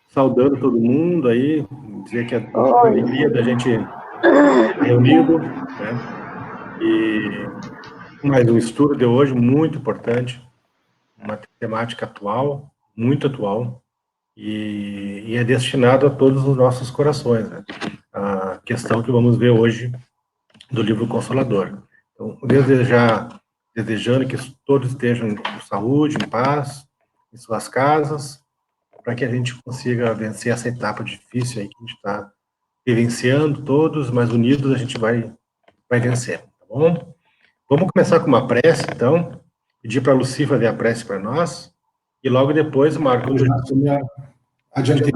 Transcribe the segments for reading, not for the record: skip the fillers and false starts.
saudando todo mundo aí, dizer que é uma alegria da gente reunido, né? E mais um estudo de hoje muito importante, uma temática atual, muito atual, e é destinado a todos os nossos corações, né? A questão que vamos ver hoje do livro Consolador. Então, desejando que todos estejam com saúde, em paz, em suas casas, para que a gente consiga vencer essa etapa difícil aí que a gente está vivenciando, todos, mas unidos a gente vai vencer, tá bom? Vamos começar com uma prece, então, pedir para a Lucy fazer a prece para nós, e logo depois o Marco Jurássico adiante.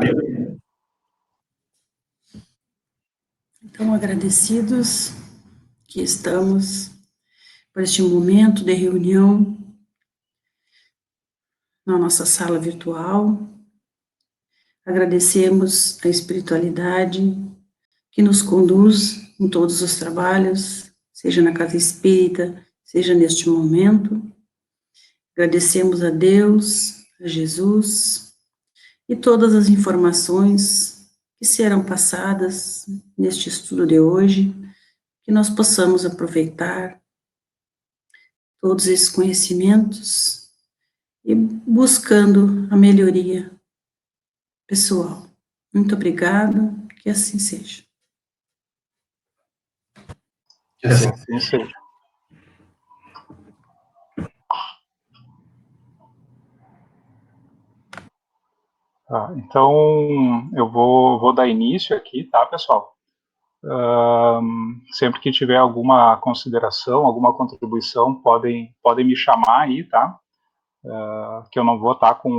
Então, agradecidos que estamos por este momento de reunião na nossa sala virtual. Agradecemos a espiritualidade que nos conduz em todos os trabalhos, seja na casa espírita, seja neste momento. Agradecemos a Deus, a Jesus e todas as informações que serão passadas neste estudo de hoje, que nós possamos aproveitar todos esses conhecimentos e buscando a melhoria pessoal. Muito obrigado, que assim seja. Que assim seja. Tá, então, eu vou dar início aqui, tá, pessoal? Sempre que tiver alguma consideração, alguma contribuição, podem me chamar aí, tá? Que eu não vou estar com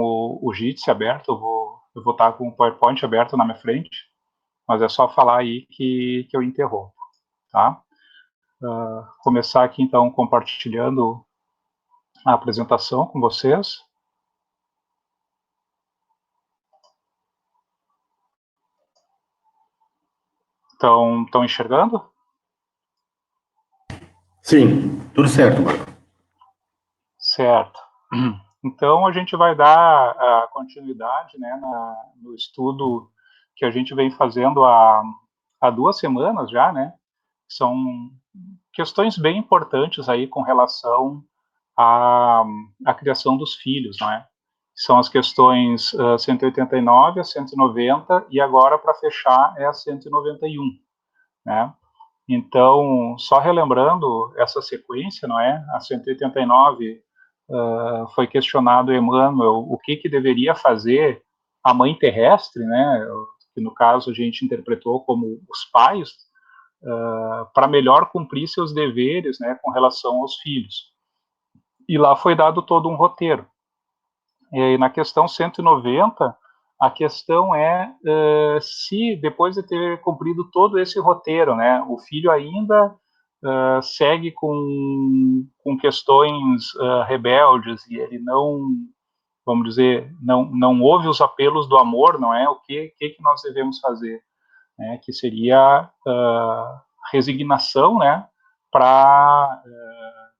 o Jitsi aberto, eu vou estar com o PowerPoint aberto na minha frente, mas é só falar aí que eu interrompo, tá? Começar aqui, então, compartilhando a apresentação com vocês. Estão enxergando? Sim, tudo certo, Marco. Certo. Então, a gente vai dar a continuidade, né, no estudo que a gente vem fazendo há 2 semanas já, né? São questões bem importantes aí com relação à criação dos filhos, né? São as questões 189, a 190 e agora, para fechar, é a 191, né? Então, só relembrando essa sequência, não é? A 189 foi questionado Emmanuel o que deveria fazer a mãe terrestre, né? Que no caso a gente interpretou como os pais, para melhor cumprir seus deveres, né, com relação aos filhos. E lá foi dado todo um roteiro. E na questão 190, a questão é se depois de ter cumprido todo esse roteiro, né, o filho ainda segue com questões rebeldes e ele não, vamos dizer, não ouve os apelos do amor, não é? O que nós devemos fazer? Né, que seria resignação, né, para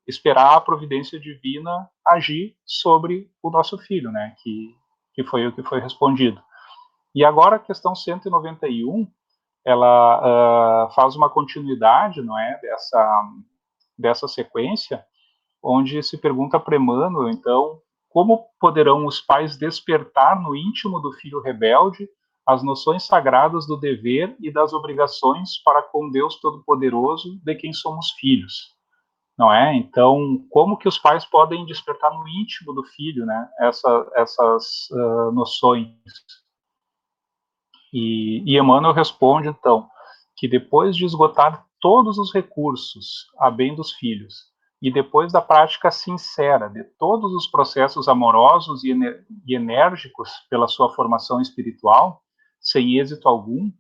esperar a providência divina agir sobre o nosso filho, né, que foi o que foi respondido. E agora a questão 191, ela faz uma continuidade, não é, dessa sequência, onde se pergunta para Emmanuel, então, como poderão os pais despertar no íntimo do filho rebelde as noções sagradas do dever e das obrigações para com Deus Todo-Poderoso de quem somos filhos? Não é? Então, como que os pais podem despertar no íntimo do filho, né, essas noções? E Emmanuel responde, então, que depois de esgotar todos os recursos a bem dos filhos, e depois da prática sincera de todos os processos amorosos e enérgicos pela sua formação espiritual, sem êxito algum,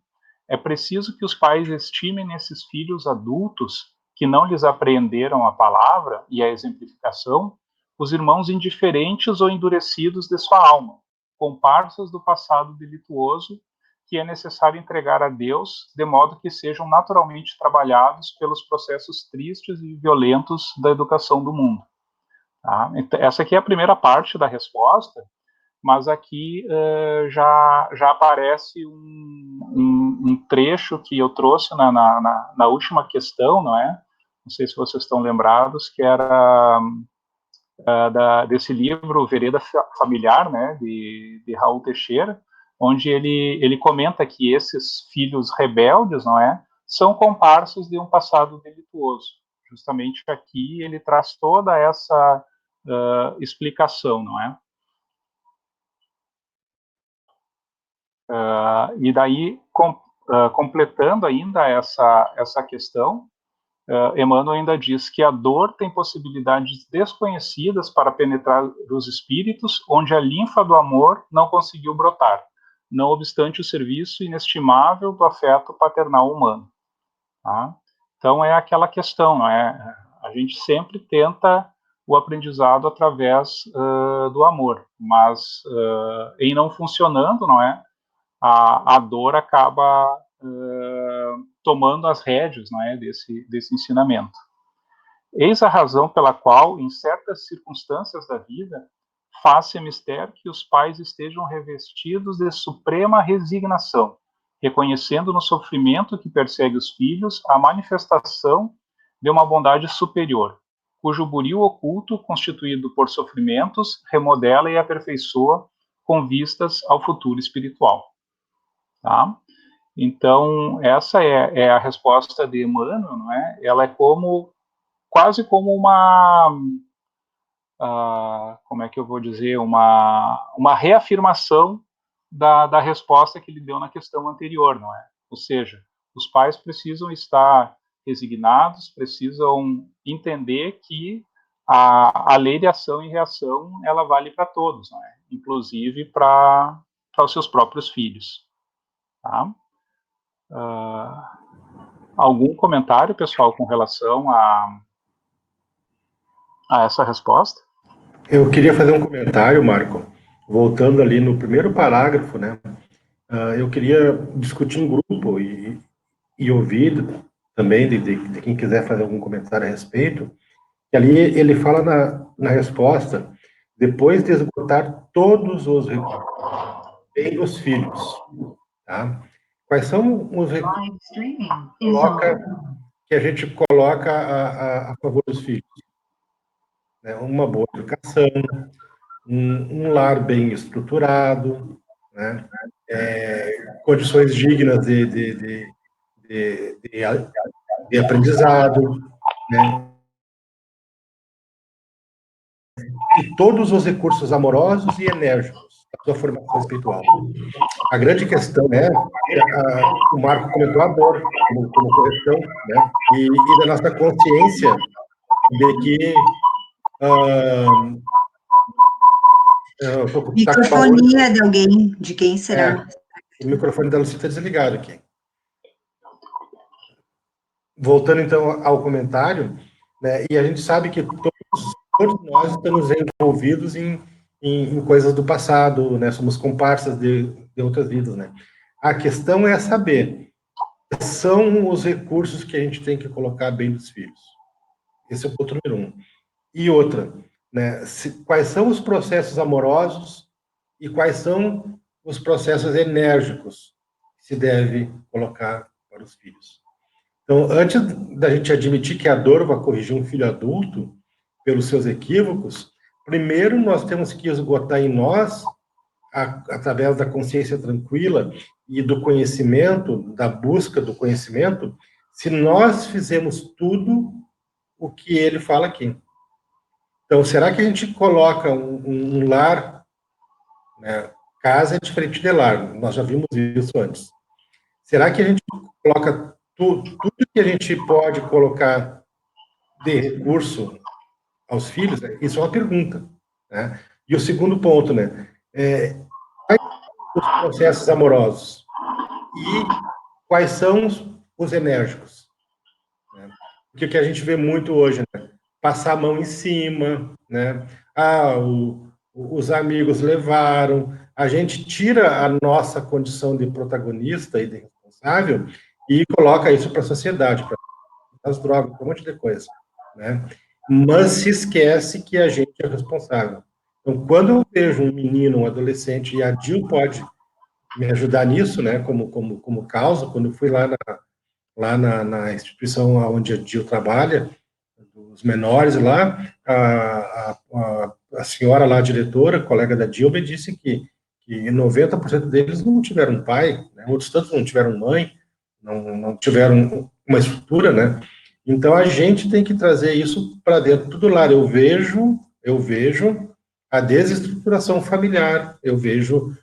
é preciso que os pais estimem nesses filhos adultos que não lhes apreenderam a palavra e a exemplificação, os irmãos indiferentes ou endurecidos de sua alma, comparsas do passado delituoso, que é necessário entregar a Deus, de modo que sejam naturalmente trabalhados pelos processos tristes e violentos da educação do mundo. Tá? Então, essa aqui é a primeira parte da resposta, mas aqui já aparece um trecho que eu trouxe na última questão, não é? Não sei se vocês estão lembrados, que era desse livro Vereda Familiar, né, de Raul Teixeira, onde ele comenta que esses filhos rebeldes, não é, são comparsas de um passado delituoso. Justamente aqui ele traz toda essa explicação, não é? E daí, completando ainda essa questão, Emmanuel ainda diz que a dor tem possibilidades desconhecidas para penetrar os espíritos, onde a linfa do amor não conseguiu brotar, não obstante o serviço inestimável do afeto paternal humano. Tá? Então, é aquela questão, não é? A gente sempre tenta o aprendizado através do amor, mas em não funcionando, não é? A dor acaba tomando as rédeas, não é, desse ensinamento. Eis a razão pela qual, em certas circunstâncias da vida, faz-se mistério que os pais estejam revestidos de suprema resignação, reconhecendo no sofrimento que persegue os filhos a manifestação de uma bondade superior, cujo buril oculto, constituído por sofrimentos, remodela e aperfeiçoa com vistas ao futuro espiritual. Tá? Então, essa é a resposta de Emmanuel, não é? Ela é quase como como é que eu vou dizer, uma reafirmação da resposta que ele deu na questão anterior, não é? Ou seja, os pais precisam estar resignados, precisam entender que a lei de ação e reação, ela vale para todos, não é? Inclusive para os seus próprios filhos. Tá? Algum comentário, pessoal, com relação a essa resposta? Eu queria fazer um comentário, Marco, voltando ali no primeiro parágrafo, né? Eu queria discutir em grupo e ouvir também de quem quiser fazer algum comentário a respeito, que ali ele fala na resposta, depois de esgotar todos os recursos, bem dos filhos, tá? Quais são os recursos que a gente coloca a favor dos filhos? Né? Uma boa educação, um lar bem estruturado, né? Condições dignas de aprendizado, né? E todos os recursos amorosos e enérgicos da sua formação espiritual. A grande questão é, o Marco comentou a dor como correção, né? E da nossa consciência de que microfonia de alguém, de quem será? O microfone da Lucita está desligado aqui. Voltando, então, ao comentário, né, e a gente sabe que todos nós estamos envolvidos em coisas do passado, né, somos comparsas de outras vidas, né. A questão é saber quais são os recursos que a gente tem que colocar bem dos filhos. Esse é o ponto número 1. E outra, né, quais são os processos amorosos e quais são os processos enérgicos que se deve colocar para os filhos. Então, antes da gente admitir que a dor vai corrigir um filho adulto pelos seus equívocos, primeiro nós temos que esgotar em nós, através da consciência tranquila e do conhecimento, da busca do conhecimento, se nós fizemos tudo o que ele fala aqui. Então, será que a gente coloca um lar, né? Casa é diferente de lar, nós já vimos isso antes. Será que a gente coloca tudo que a gente pode colocar de recurso aos filhos? Isso é uma pergunta, né? E o segundo ponto, né? Quais são os processos amorosos? E quais são os enérgicos? Né? Porque o que a gente vê muito hoje, né? Passar a mão em cima, né? Os amigos levaram, a gente tira a nossa condição de protagonista e de responsável e coloca isso para a sociedade, para as drogas, para um monte de coisa, né? Mas se esquece que a gente é responsável. Então, quando eu vejo um menino, um adolescente, e a Dil pode me ajudar nisso, né, como causa, quando eu fui lá na instituição onde a Dil trabalha, os menores lá, a senhora lá, a diretora, colega da Dil, me disse que 90% deles não tiveram pai, né, outros tantos não tiveram mãe, não tiveram uma estrutura, né? Então a gente tem que trazer isso para dentro do lar. Eu vejo a desestruturação familiar, eu vejo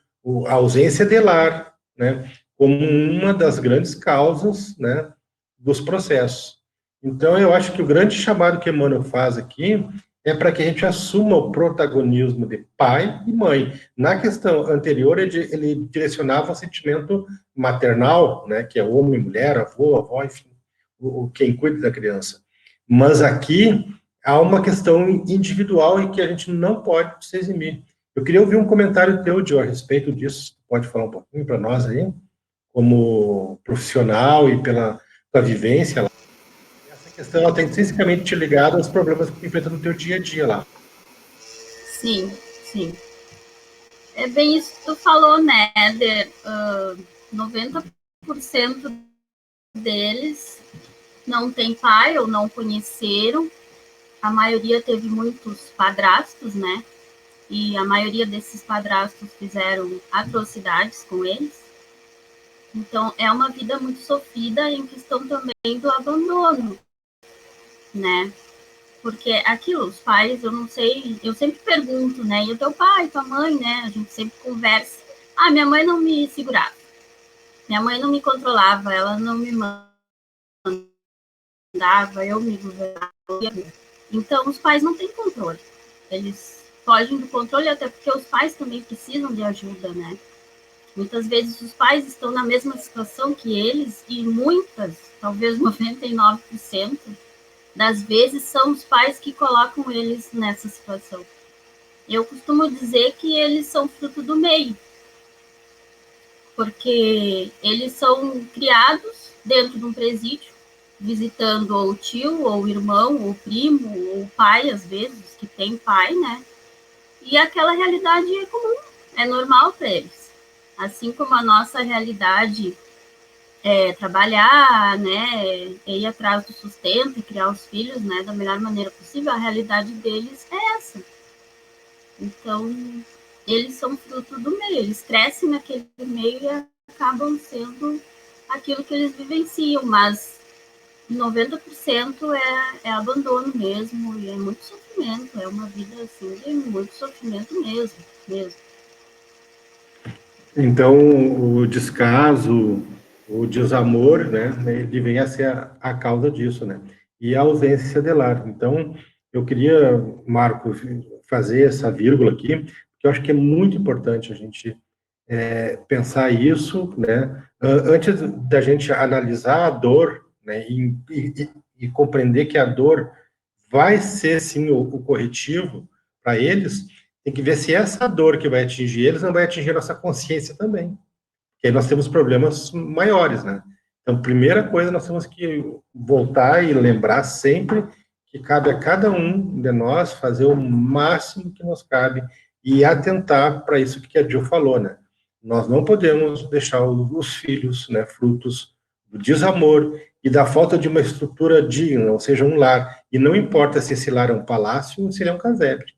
a ausência de lar, né, como uma das grandes causas, né, dos processos. Então eu acho que o grande chamado que Emmanuel faz aqui é para que a gente assuma o protagonismo de pai e mãe. Na questão anterior, ele direcionava o sentimento maternal, né, que é homem, mulher, avô, avó, enfim, quem cuida da criança. Mas aqui há uma questão individual e que a gente não pode se eximir. Eu queria ouvir um comentário teu, Gio, a respeito disso. Pode falar um pouquinho para nós aí, como profissional e pela tua vivência lá. Essa questão ela está intrinsecamente ligada aos problemas que tu enfrenta no teu dia a dia lá. Sim, sim. É bem isso que tu falou, né, 90% deles não tem pai ou não conheceram. A maioria teve muitos padrastos, né? E a maioria desses padrastos fizeram atrocidades com eles. Então, é uma vida muito sofrida em questão também do abandono, né? Porque aquilo, os pais, eu não sei, eu sempre pergunto, né? E o teu pai, tua mãe, né? A gente sempre conversa. Ah, minha mãe não me segurava. Minha mãe não me controlava, ela não me mandava, eu me governava. Então, os pais não têm controle. Eles fogem do controle, até porque os pais também precisam de ajuda, né? Muitas vezes os pais estão na mesma situação que eles e muitas, talvez 99%, das vezes são os pais que colocam eles nessa situação. Eu costumo dizer que eles são fruto do meio, porque eles são criados dentro de um presídio, visitando ou o tio, ou o irmão, ou o primo, ou o pai, às vezes, que tem pai, né? E aquela realidade é comum, é normal para eles. Assim como a nossa realidade é trabalhar, né, ir atrás do sustento e criar os filhos, né, da melhor maneira possível, a realidade deles é essa. Então, eles são fruto do meio, eles crescem naquele meio e acabam sendo aquilo que eles vivenciam, mas 90% é abandono mesmo, e é muito sofrimento, é uma vida assim de muito sofrimento mesmo. Então, o descaso, o desamor, né, ele vem a ser a causa disso, né? E a ausência de lar. Então, eu queria, Marco, fazer essa vírgula aqui, porque eu acho que é muito importante a gente pensar isso, né? Antes da gente analisar a dor, né, e compreender que a dor vai ser, sim, o corretivo para eles, tem que ver se essa dor que vai atingir eles não vai atingir a nossa consciência também. Porque aí nós temos problemas maiores, né? Então, primeira coisa, nós temos que voltar e lembrar sempre que cabe a cada um de nós fazer o máximo que nos cabe e atentar para isso que a Jill falou, né? Nós não podemos deixar os filhos, né, frutos do desamor e da falta de uma estrutura digna, ou seja, um lar. E não importa se esse lar é um palácio ou se ele é um casebre,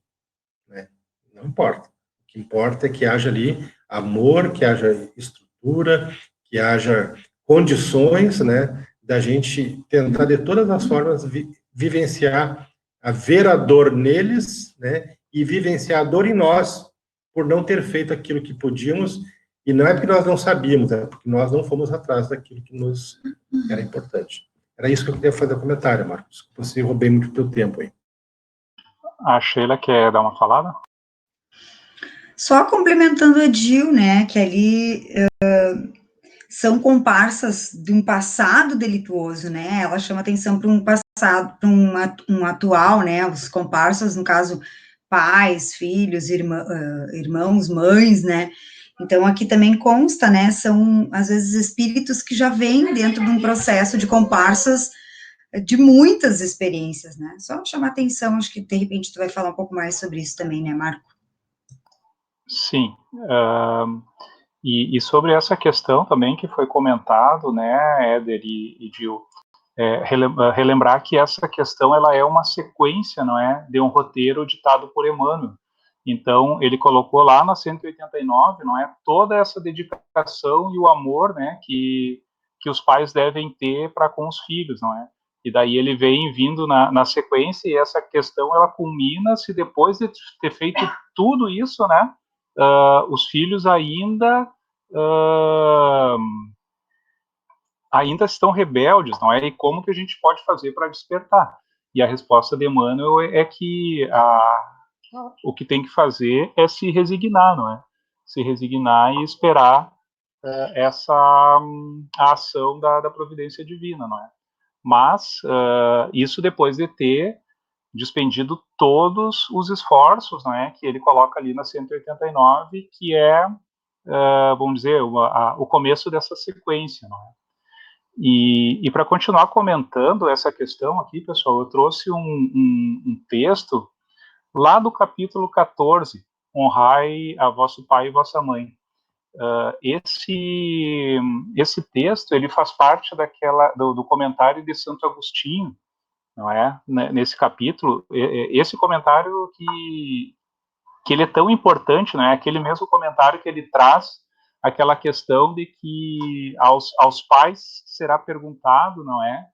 né? Não importa. O que importa é que haja ali amor, que haja estrutura, que haja condições, né, da gente tentar de todas as formas vivenciar, ver a dor neles, né, e vivenciar a dor em nós por não ter feito aquilo que podíamos, e não é porque nós não sabíamos, é porque nós não fomos atrás daquilo que nos era importante. Era isso que eu queria fazer comentário, Marcos. Você roubei muito do teu tempo aí. A Sheila quer dar uma falada? Só complementando a Jill, né, que ali são comparsas de um passado delituoso, né, ela chama atenção para um passado, para um atual, né, os comparsas, no caso, pais, filhos, irmãos, mães, né, então aqui também consta, né, são às vezes espíritos que já vêm dentro de um processo de comparsas de muitas experiências, né, só chamar atenção, acho que de repente tu vai falar um pouco mais sobre isso também, né, Marco? Sim. E sobre essa questão também que foi comentado, né, Éder e Gil, relembrar que essa questão ela é uma sequência, não é, de um roteiro ditado por Emmanuel. Então, ele colocou lá na 189, não é, toda essa dedicação e o amor, né, que os pais devem ter para com os filhos, não é? E daí ele vem vindo na sequência, e essa questão ela culmina se depois de ter feito tudo isso, né, os filhos ainda estão rebeldes, não é? E como que a gente pode fazer para despertar? E a resposta de Emmanuel é que o que tem que fazer é se resignar, não é? Se resignar e esperar a ação da providência divina, não é? Mas isso depois de ter despendido todos os esforços, não é? Que ele coloca ali na 189, que é, vamos dizer, o começo dessa sequência, não é? E para continuar comentando essa questão aqui, pessoal, eu trouxe um texto lá do capítulo 14, Honrai a vosso pai e vossa mãe. Esse texto ele faz parte do comentário de Santo Agostinho, não é? Nesse capítulo, esse comentário que ele é tão importante, não é? Aquele mesmo comentário que ele traz aquela questão de que aos pais será perguntado, não é?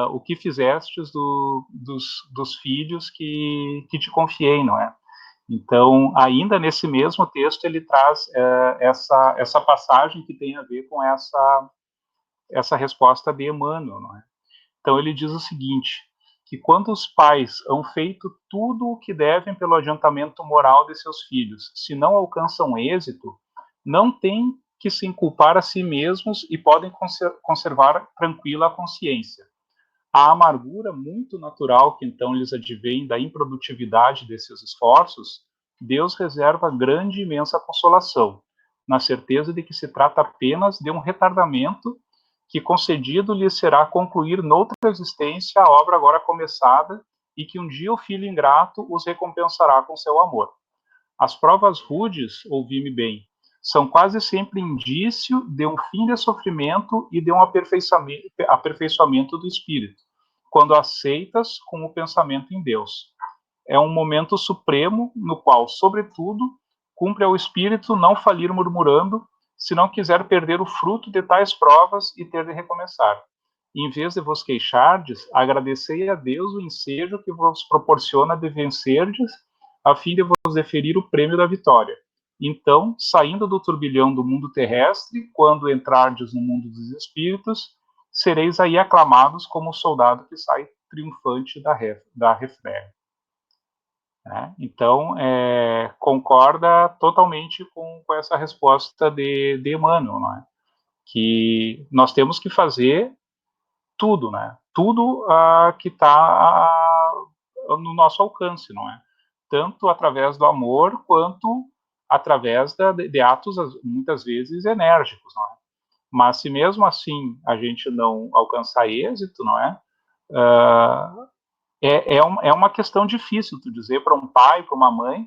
O que fizestes dos filhos que te confiei, não é? Então, ainda nesse mesmo texto, ele traz essa passagem que tem a ver com essa resposta de Emmanuel, não é? Então, ele diz o seguinte, que quando os pais hão feito tudo o que devem pelo adiantamento moral de seus filhos, se não alcançam êxito, não têm que se inculpar a si mesmos e podem conservar tranquila a consciência. A amargura muito natural que então lhes advém da improdutividade desses esforços, Deus reserva grande e imensa consolação, na certeza de que se trata apenas de um retardamento que concedido lhes será concluir noutra existência a obra agora começada e que um dia o filho ingrato os recompensará com seu amor. As provas rudes, ouvi-me bem, são quase sempre indício de um fim de sofrimento e de um aperfeiçoamento do espírito, quando aceitas com o pensamento em Deus. É um momento supremo no qual, sobretudo, cumpre ao espírito não falir murmurando, se não quiser perder o fruto de tais provas e ter de recomeçar. Em vez de vos queixardes, agradecei a Deus o ensejo que vos proporciona de vencerdes, a fim de vos deferir o prêmio da vitória. Então, saindo do turbilhão do mundo terrestre, quando entrardes no mundo dos espíritos, sereis aí aclamados como o soldado que sai triunfante da refrega. Então, concorda totalmente com essa resposta de Emmanuel, não é? Que nós temos que fazer tudo, né? Tudo que está no nosso alcance, não é? Tanto através do amor quanto através de atos muitas vezes enérgicos, não é? Mas se mesmo assim a gente não alcançar êxito, não é? É uma questão difícil tu dizer para um pai, para uma mãe,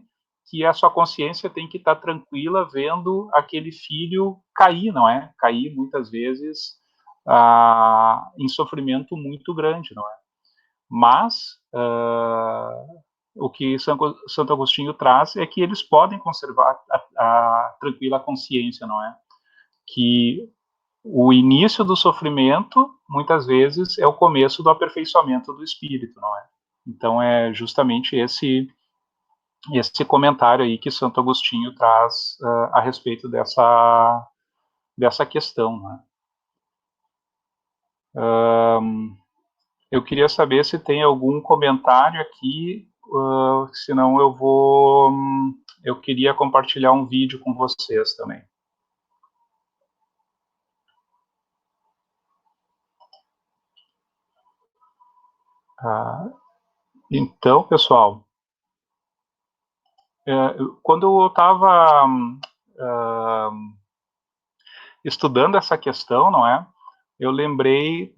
que a sua consciência tem que estar tranquila vendo aquele filho cair, não é? Cair muitas vezes em sofrimento muito grande, não é? Mas o que Santo Agostinho traz é que eles podem conservar a tranquila consciência, não é? Que o início do sofrimento, muitas vezes, é o começo do aperfeiçoamento do espírito, não é? Então, é justamente esse comentário aí que Santo Agostinho traz a respeito dessa questão, né? Eu queria saber se tem algum comentário aqui, senão eu queria compartilhar um vídeo com vocês também. Então, pessoal, quando eu estava estudando essa questão, não é? Eu lembrei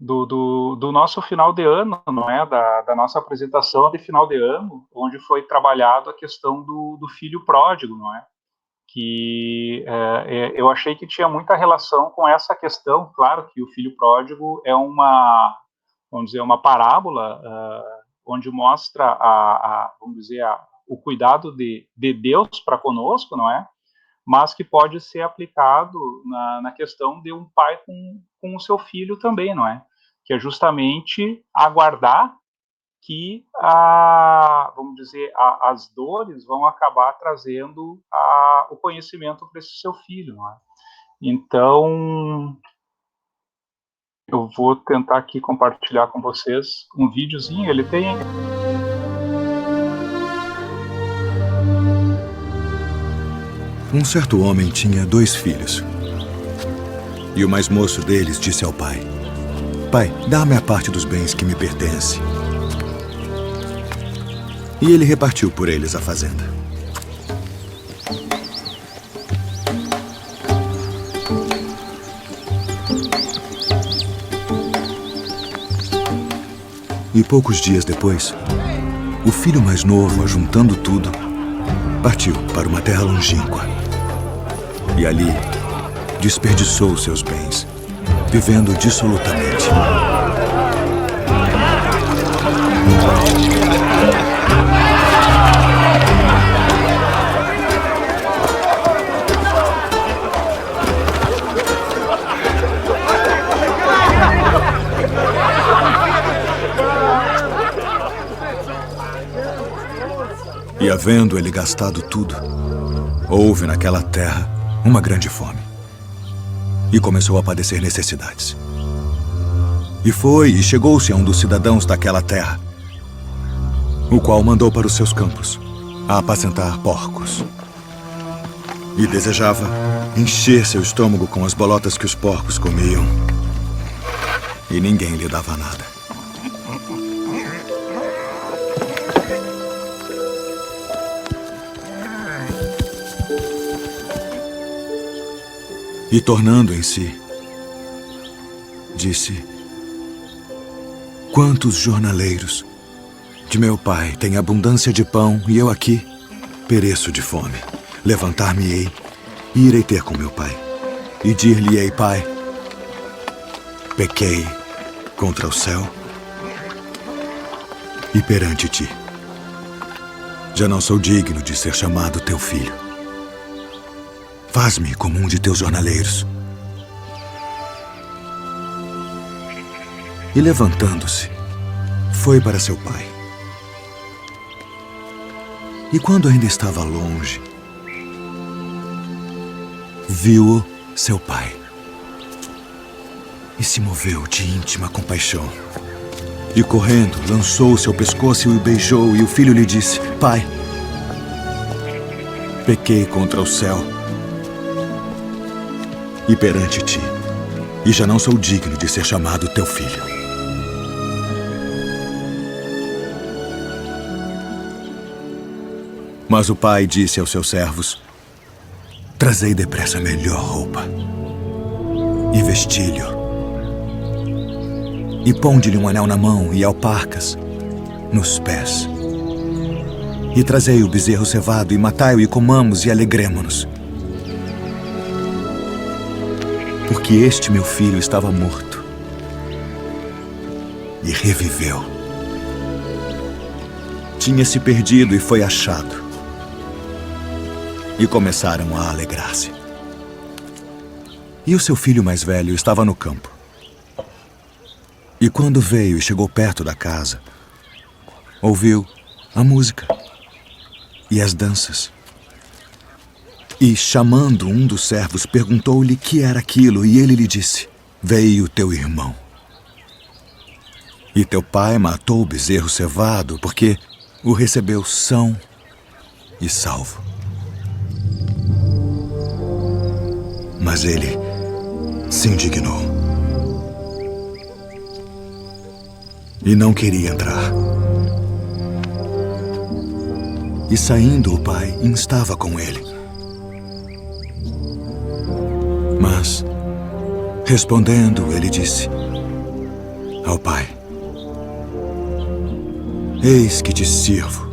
do nosso final de ano, não é? Da nossa apresentação de final de ano, onde foi trabalhado a questão do filho pródigo, não é? Que eu achei que tinha muita relação com essa questão. Claro que o filho pródigo é vamos dizer, uma parábola onde mostra vamos dizer, o cuidado de Deus para conosco, não é? Mas que pode ser aplicado na questão de um pai com o seu filho também, não é? Que é justamente aguardar que, vamos dizer, as dores vão acabar trazendo o conhecimento para esse seu filho, não é? Então, eu vou tentar aqui compartilhar com vocês um videozinho. Ele tem... Um certo homem tinha 2 filhos. E o mais moço deles disse ao pai: Pai, dá-me a parte dos bens que me pertence. E ele repartiu por eles a fazenda. E poucos dias depois, o filho mais novo, ajuntando tudo, partiu para uma terra longínqua. E ali desperdiçou seus bens, vivendo dissolutamente. E havendo ele gastado tudo, houve naquela terra uma grande fome. E começou a padecer necessidades. E foi e chegou-se a um dos cidadãos daquela terra, o qual mandou para os seus campos a apacentar porcos. E desejava encher seu estômago com as bolotas que os porcos comiam. E ninguém lhe dava nada. E tornando em si, disse: Quantos jornaleiros de meu pai têm abundância de pão e eu aqui pereço de fome. Levantar-me-ei e irei ter com meu pai. E dir-lhe-ei: Pai, pequei contra o céu e perante ti. Já não sou digno de ser chamado teu filho. Faz-me como um de teus jornaleiros. E levantando-se, foi para seu pai. E quando ainda estava longe, viu-o seu pai. E se moveu de íntima compaixão. E correndo, lançou-se ao pescoço e o beijou. E o filho lhe disse: Pai, pequei contra o céu e perante ti, e já não sou digno de ser chamado teu filho. Mas o pai disse aos seus servos: Trazei depressa a melhor roupa, e vesti-lhe, e ponde-lhe um anel na mão e alparcas nos pés. E trazei o bezerro cevado, e matai-o, e comamos, e alegremo-nos. Porque este meu filho estava morto e reviveu. Tinha se perdido e foi achado. E começaram a alegrar-se. E o seu filho mais velho estava no campo. E quando veio e chegou perto da casa, ouviu a música e as danças. E, chamando um dos servos, perguntou-lhe que era aquilo, e ele lhe disse: Veio teu irmão. E teu pai matou o bezerro cevado, porque o recebeu são e salvo. Mas ele se indignou e não queria entrar. E saindo o pai, instava com ele. Mas, respondendo, ele disse: ao Pai: eis que te sirvo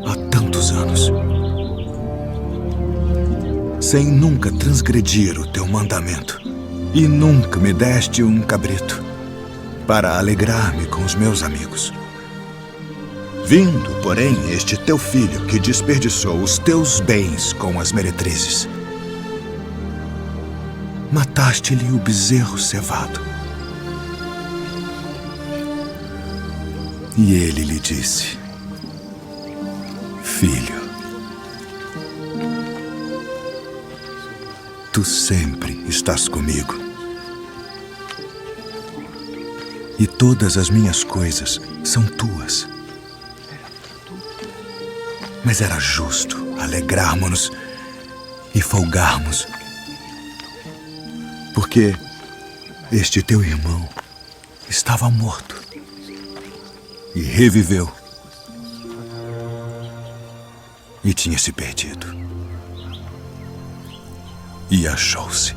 há tantos anos, sem nunca transgredir o teu mandamento, e nunca me deste um cabrito para alegrar-me com os meus amigos. Vindo, porém, este teu filho que desperdiçou os teus bens com as meretrizes, mataste-lhe o bezerro cevado. E ele lhe disse: filho, tu sempre estás comigo, e todas as minhas coisas são tuas. Mas era justo alegrarmos-nos e folgarmos, porque este teu irmão estava morto e reviveu, e tinha se perdido e achou-se.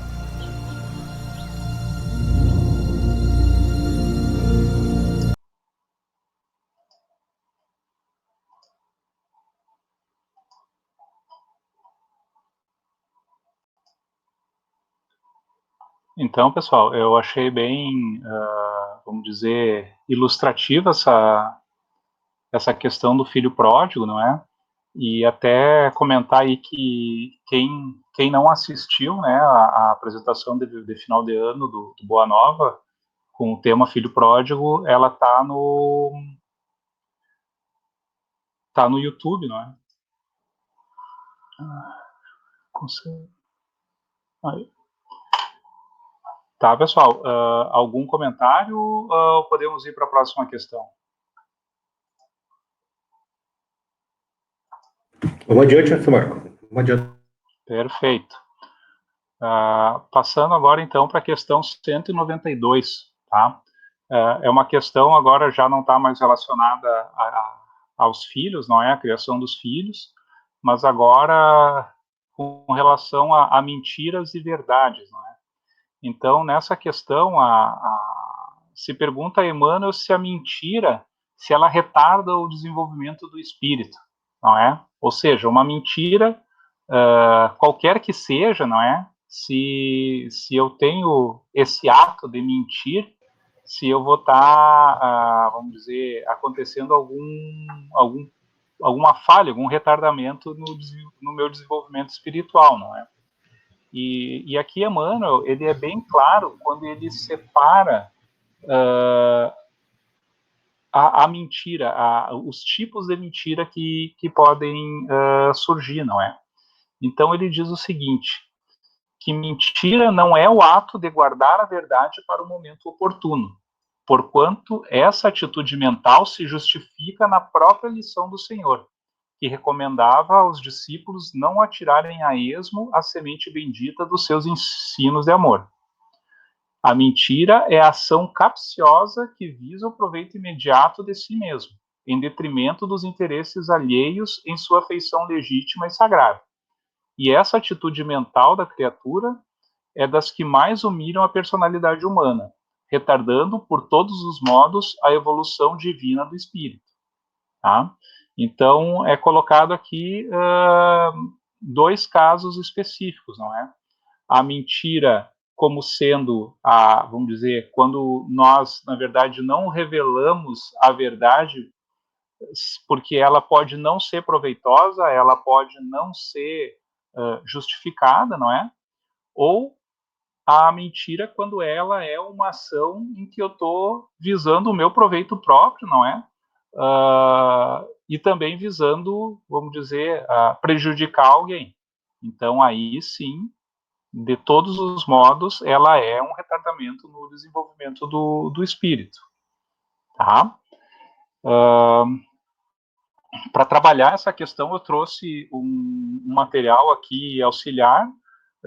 Então, pessoal, eu achei bem, vamos dizer, ilustrativa essa questão do filho pródigo, não é? E até comentar aí que quem não assistiu, né, a apresentação de final de ano do Boa Nova, com o tema Filho Pródigo, ela tá no YouTube, não é? Aí. Tá, pessoal, algum comentário ou podemos ir para a próxima questão? Vamos adiante, Marco. Vamos adiante. Perfeito. Passando agora, então, para a questão 192, tá? É uma questão agora já não está mais relacionada aos filhos, não é? A criação dos filhos, mas agora com relação a mentiras e verdades, não é? Então, nessa questão, se pergunta a Emmanuel se a mentira, se ela retarda o desenvolvimento do espírito, não é? Ou seja, uma mentira, qualquer que seja, não é? Se eu tenho esse ato de mentir, se eu vou estar, vamos dizer, acontecendo alguma falha, algum retardamento no meu desenvolvimento espiritual, não é? E aqui Emmanuel, ele é bem claro quando ele separa a mentira, os tipos de mentira que podem surgir, não é? Então ele diz o seguinte, que mentira não é o ato de guardar a verdade para o momento oportuno, porquanto essa atitude mental se justifica na própria lição do Senhor, que recomendava aos discípulos não atirarem a esmo a semente bendita dos seus ensinos de amor. A mentira é a ação capciosa que visa o proveito imediato de si mesmo, em detrimento dos interesses alheios em sua feição legítima e sagrada. E essa atitude mental da criatura é das que mais humilham a personalidade humana, retardando por todos os modos a evolução divina do espírito. Tá? Então, é colocado aqui dois casos específicos, não é? A mentira como sendo, vamos dizer, quando nós, na verdade, não revelamos a verdade, porque ela pode não ser proveitosa, ela pode não ser justificada, não é? Ou a mentira quando ela é uma ação em que eu estou visando o meu proveito próprio, não é? E também visando, vamos dizer, prejudicar alguém. Então, aí sim, de todos os modos, ela é um retardamento no desenvolvimento do espírito. Tá? Para trabalhar essa questão, eu trouxe um material aqui auxiliar,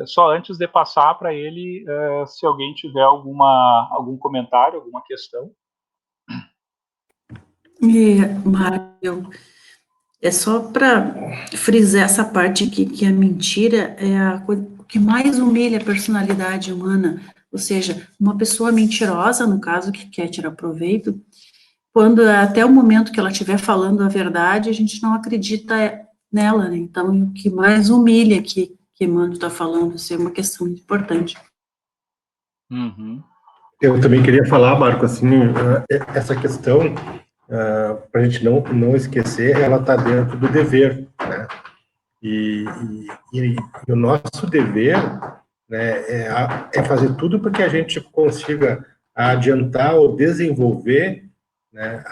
só antes de passar para ele, se alguém tiver algum comentário, alguma questão. Mário, é só para frisar essa parte aqui, que a mentira é a coisa que mais humilha a personalidade humana, Ou seja, uma pessoa mentirosa, no caso, que quer tirar proveito, quando até o momento que ela estiver falando a verdade, a gente não acredita nela, né? Então, o que mais humilha que Emmanuel está falando, isso é uma questão importante. Uhum. Eu também queria falar, Marco, assim, essa questão, para a gente não esquecer, ela está dentro do dever, né? E o nosso dever, né, é fazer tudo para que a gente consiga adiantar ou desenvolver, né,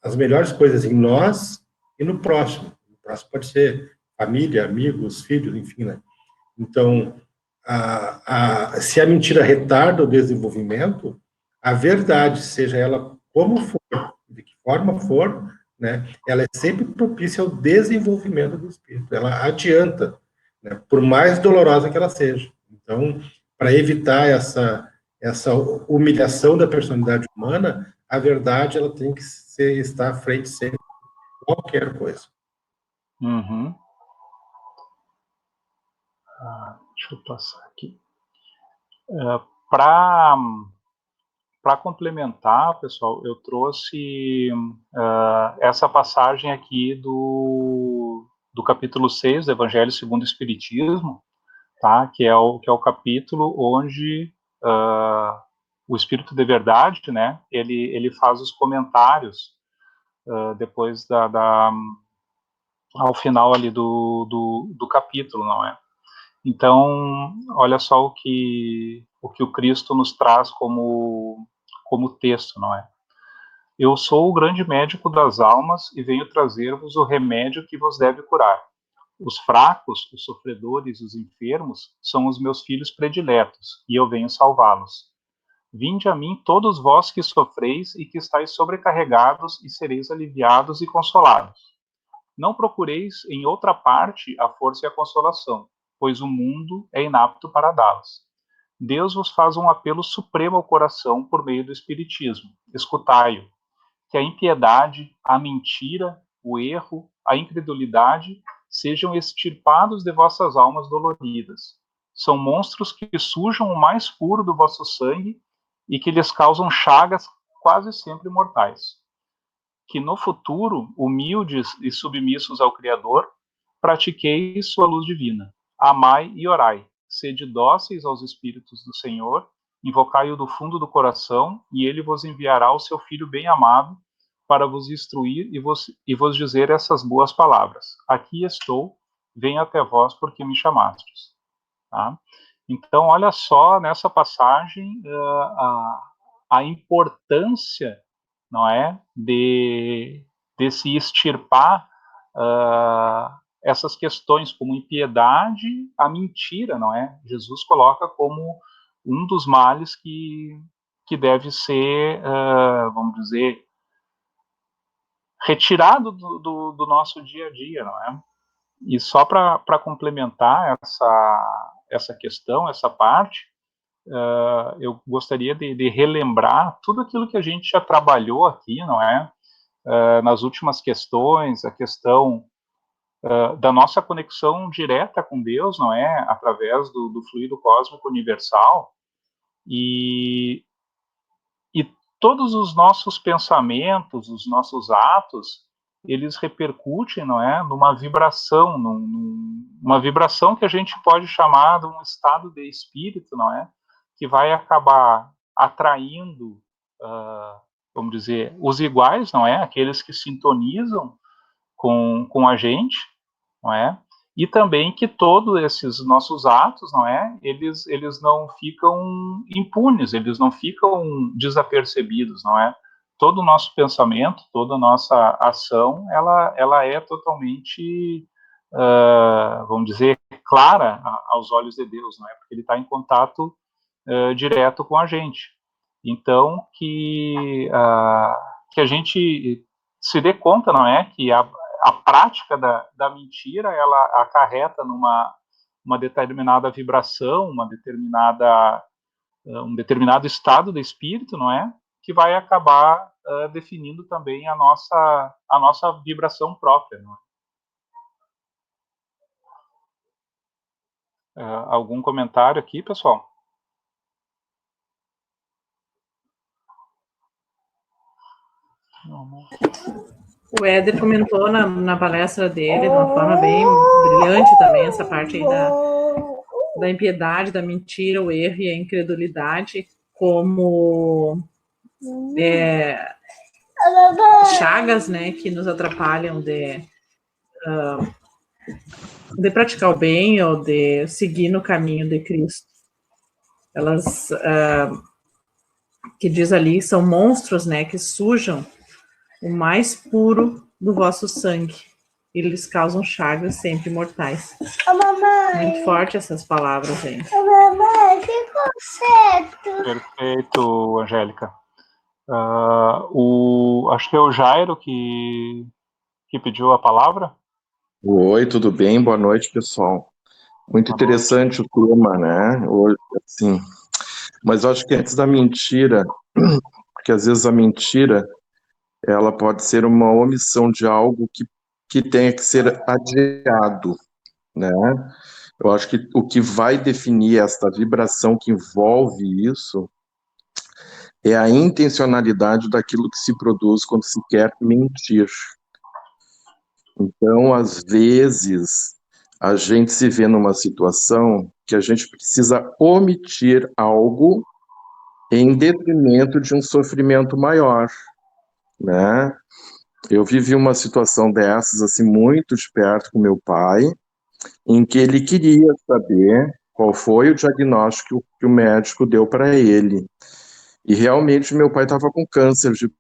as melhores coisas em nós e no próximo. O próximo pode ser família, amigos, filhos, enfim, né? Então, se a mentira retarda o desenvolvimento, a verdade, seja ela como for, de que forma for, né, ela é sempre propícia ao desenvolvimento do espírito. Ela adianta, né, por mais dolorosa que ela seja. Então, para evitar essa humilhação da personalidade humana, a verdade ela tem que estar à frente sempre de qualquer coisa. Uhum. Deixa eu passar aqui. Para complementar, pessoal, eu trouxe essa passagem aqui do capítulo 6 do Evangelho segundo o Espiritismo, tá? que é o capítulo onde o Espírito de Verdade, né, ele faz os comentários depois ao final ali do capítulo, não é? Então, olha só o Cristo nos traz como texto, não é? Eu sou o grande médico das almas e venho trazer-vos o remédio que vos deve curar. Os fracos, os sofredores e os enfermos são os meus filhos prediletos, e eu venho salvá-los. Vinde a mim todos vós que sofreis e que estáis sobrecarregados, e sereis aliviados e consolados. Não procureis em outra parte a força e a consolação, pois o mundo é inapto para dá-las. Deus vos faz um apelo supremo ao coração por meio do Espiritismo. Escutai-o, que a impiedade, a mentira, o erro, a incredulidade sejam extirpados de vossas almas doloridas. São monstros que sujam o mais puro do vosso sangue e que lhes causam chagas quase sempre mortais. Que no futuro, humildes e submissos ao Criador, pratiqueis sua luz divina. Amai e orai. Sede dóceis aos Espíritos do Senhor, invocai-o do fundo do coração, e ele vos enviará o seu Filho bem-amado para vos instruir e vos dizer essas boas palavras. Aqui estou, venho até vós porque me chamastes. Tá? Então, olha só nessa passagem a importância, não é, de se extirpar essas questões como impiedade, a mentira, não é? Jesus coloca como um dos males que deve ser, vamos dizer, retirado do nosso dia a dia, não é? E só para complementar essa questão, essa parte, eu gostaria de relembrar tudo aquilo que a gente já trabalhou aqui, não é? Nas últimas questões, a questão da nossa conexão direta com Deus, não é? Através do fluido cósmico universal. E todos os nossos pensamentos, os nossos atos, eles repercutem, não é? Numa vibração, numa vibração que a gente pode chamar de um estado de espírito, não é? Que vai acabar atraindo, vamos dizer, os iguais, não é? Aqueles que sintonizam com a gente, não é? E também que todos esses nossos atos, não é? Eles não ficam impunes, eles não ficam desapercebidos, não é? Todo o nosso pensamento, toda a nossa ação, ela é totalmente, vamos dizer, clara aos olhos de Deus, não é? Porque ele está em contato direto com a gente. Então, que a gente se dê conta, não é? Que a prática da mentira, ela acarreta uma determinada vibração, um determinado estado de espírito, não é? Que vai acabar definindo também a nossa vibração própria, não é? Algum comentário aqui, pessoal? O Éder comentou na palestra dele, de uma forma bem brilhante também, essa parte aí da impiedade, da mentira, o erro e a incredulidade, como chagas, né, que nos atrapalham de praticar o bem ou de seguir no caminho de Cristo. Elas, que diz ali, são monstros, né, que sujam o mais puro do vosso sangue. E eles causam chagas sempre mortais. Muito forte essas palavras aí. Mamãe, ficou certo. Perfeito, Angélica. Acho que é o Jairo que pediu a palavra. Oi, tudo bem? Boa noite, pessoal. Muito interessante o tema, né? Hoje, assim, mas eu acho que antes da mentira, porque às vezes a mentira, ela pode ser uma omissão de algo que tenha que ser adiado, né? Eu acho que o que vai definir esta vibração que envolve isso é a intencionalidade daquilo que se produz quando se quer mentir. Então, às vezes, a gente se vê numa situação que a gente precisa omitir algo em detrimento de um sofrimento maior, né? Eu vivi uma situação dessas, assim, muito de perto com meu pai, em que ele queria saber qual foi o diagnóstico que o médico deu para ele. E realmente meu pai estava com câncer de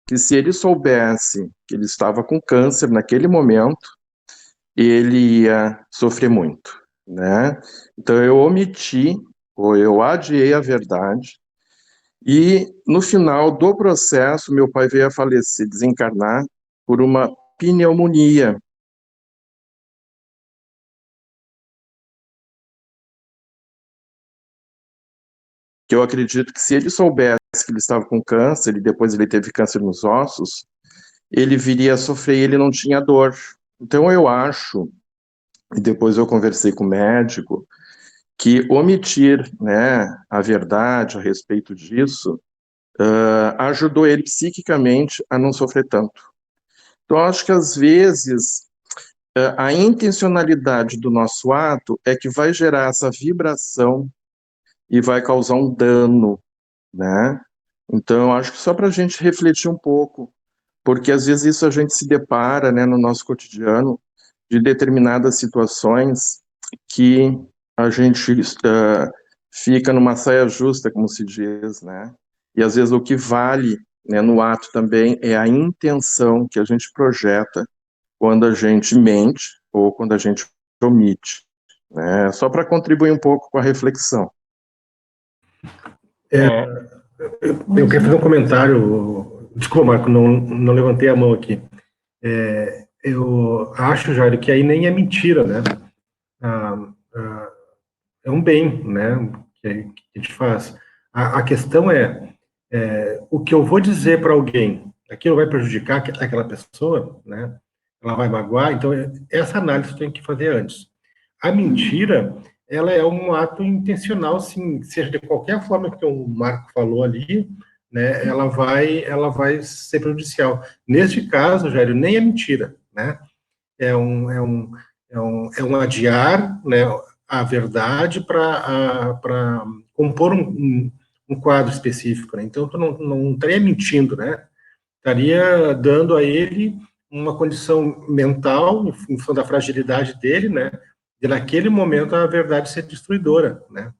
que se ele soubesse que ele estava com câncer naquele momento, ele ia sofrer muito, né? Então eu omiti, ou eu adiei a verdade, e no final do processo, meu pai veio a falecer, desencarnar, por uma pneumonia. Que eu acredito que se ele soubesse que ele estava com câncer, e depois ele teve câncer nos ossos, ele viria a sofrer e ele não tinha dor. Então eu acho, e depois eu conversei com o médico, que omitir, né, a verdade a respeito disso ajudou ele psiquicamente a não sofrer tanto. Então, acho que às vezes a intencionalidade do nosso ato é que vai gerar essa vibração e vai causar um dano, né? Então, acho que só para a gente refletir um pouco, porque às vezes isso a gente se depara, né, no nosso cotidiano, de determinadas situações que a gente fica numa saia justa, como se diz, né? E às vezes o que vale, né, no ato também é a intenção que a gente projeta quando a gente mente ou quando a gente omite, né? Só para contribuir um pouco com a reflexão. Eu quero fazer um comentário. Desculpa, Marco, não levantei a mão aqui. Eu acho, Jair, que aí nem é mentira, né? É um bem, né? Que a gente faz. A questão é o que eu vou dizer para alguém, aquilo vai prejudicar aquela pessoa, né? Ela vai magoar. Então, essa análise tem que fazer antes. A mentira, ela é um ato intencional, sim, seja de qualquer forma que o Marco falou ali, né, ela vai ser prejudicial. Neste caso, Jair, nem é mentira, né, é um adiar, né, a verdade para compor um quadro específico, né, então tu não estaria mentindo, né, estaria dando a ele uma condição mental, em função da fragilidade dele, né, de naquele momento a verdade ser destruidora, né?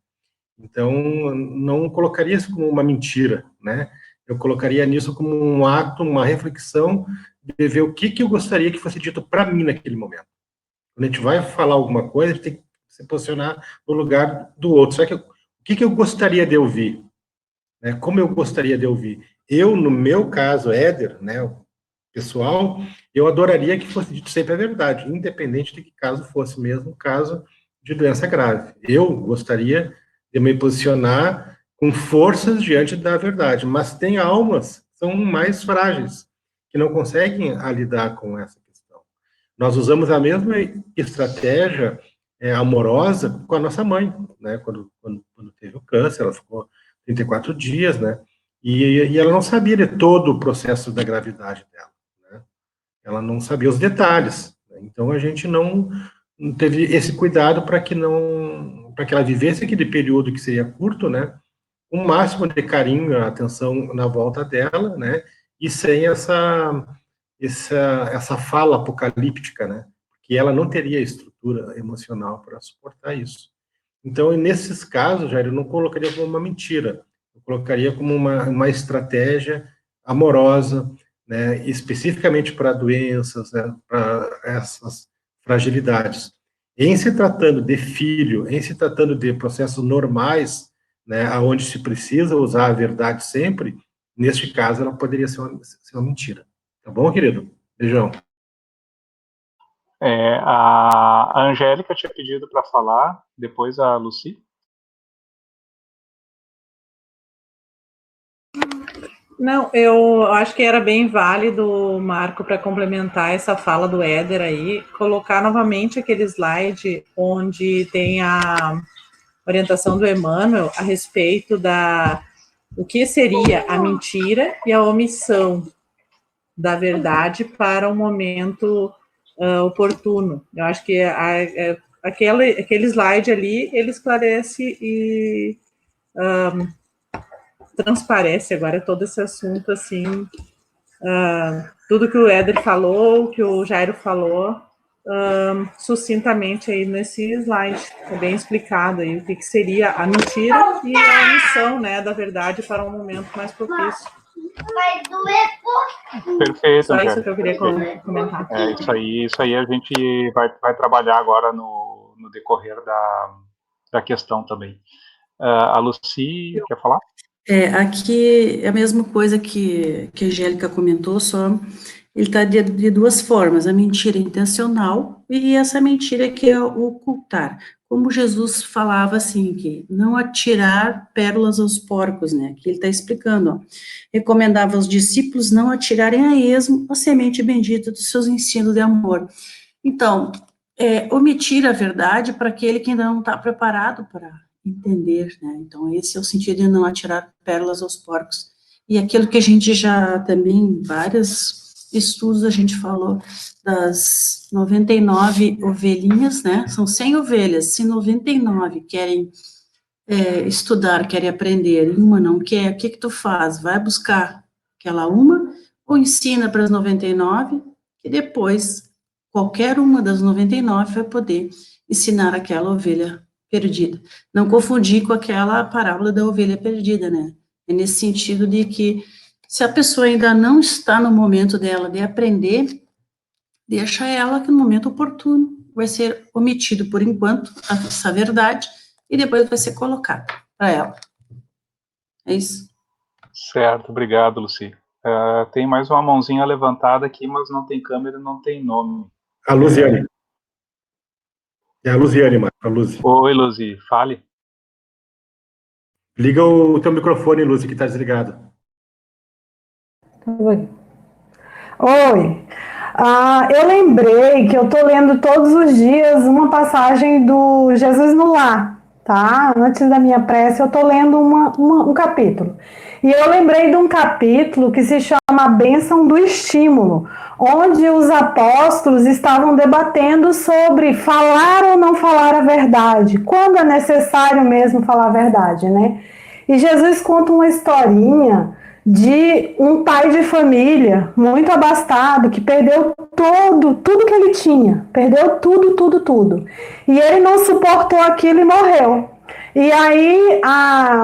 Então, não colocaria isso como uma mentira, né? Eu colocaria nisso como um ato, uma reflexão de ver o que eu gostaria que fosse dito para mim naquele momento. Quando a gente vai falar alguma coisa, a gente tem que se posicionar no lugar do outro. Será que o que eu gostaria de ouvir? Né? Como eu gostaria de ouvir? Eu, no meu caso, Éder, né, pessoal, eu adoraria que fosse dito sempre a verdade, independente de que caso fosse mesmo caso de doença grave. Eu gostaria de me posicionar com forças diante da verdade, mas tem almas que são mais frágeis, que não conseguem lidar com essa questão. Nós usamos a mesma estratégia amorosa com a nossa mãe, né? Quando teve o câncer, ela ficou 34 dias, né? E ela não sabia de todo o processo da gravidade dela, né? Ela não sabia os detalhes, né? Então a gente não teve esse cuidado para que ela vivesse aquele período que seria curto, né? O máximo de carinho, atenção na volta dela, né? E sem essa fala apocalíptica, né? Que ela não teria estrutura emocional para suportar isso. Então, nesses casos, Jair, eu não colocaria como uma mentira, eu colocaria como uma estratégia amorosa, né, especificamente para doenças, né, para essas fragilidades. Em se tratando de filho, em se tratando de processos normais, né, onde se precisa usar a verdade sempre, neste caso, ela poderia ser uma mentira. Tá bom, querido? Beijão. A Angélica tinha pedido para falar, depois a Lucy. Não, eu acho que era bem válido, Marco, para complementar essa fala do Éder aí, colocar novamente aquele slide onde tem a orientação do Emmanuel a respeito o que seria a mentira e a omissão da verdade para o momento oportuno. Eu acho que aquele slide ali, ele esclarece e transparece agora todo esse assunto, assim, tudo que o Éder falou, que o Jairo falou, sucintamente aí nesse slide. É bem explicado aí o que seria a mentira e a omissão, né, da verdade para um momento mais propício. Perfeito, só Angélica, isso que eu queria comentar. Isso aí a gente vai trabalhar agora no decorrer da questão também. A Lucy quer falar? Aqui é a mesma coisa que a Angélica comentou, só ele está de duas formas, a mentira intencional e essa mentira que é ocultar. Como Jesus falava assim, que não atirar pérolas aos porcos, né? Que ele está explicando, ó. Recomendava aos discípulos não atirarem a esmo a semente bendita dos seus ensinos de amor. Então, omitir a verdade para aquele que ainda não está preparado para entender, né? Então, esse é o sentido de não atirar pérolas aos porcos. E aquilo que a gente já também, vários estudos a gente falou das 99 ovelhinhas, né? São 100 ovelhas, se 99 querem estudar, querem aprender, e uma não quer, o que tu faz? Vai buscar aquela uma ou ensina para as 99, que depois qualquer uma das 99 vai poder ensinar aquela ovelha perdida. Não confundir com aquela parábola da ovelha perdida, né? É nesse sentido de que se a pessoa ainda não está no momento dela de aprender, deixa ela que no momento oportuno vai ser omitido por enquanto essa verdade e depois vai ser colocado para ela. É isso. Certo, obrigado, Lucy. Tem mais uma mãozinha levantada aqui, mas não tem câmera e não tem nome. A Luziane. É a Luziane, Marco, a Luzi. Oi, Luzi, fale. Liga o teu microfone, Luzi, que está desligado. Oi. Eu lembrei que eu estou lendo todos os dias uma passagem do Jesus no Lar, tá? Antes da minha prece, eu estou lendo um capítulo. E eu lembrei de um capítulo que se chama A Bênção do Estímulo, onde os apóstolos estavam debatendo sobre falar ou não falar a verdade, quando é necessário mesmo falar a verdade, né? E Jesus conta uma historinha de um pai de família muito abastado, que perdeu tudo que ele tinha, perdeu tudo. E ele não suportou aquilo e morreu. E aí a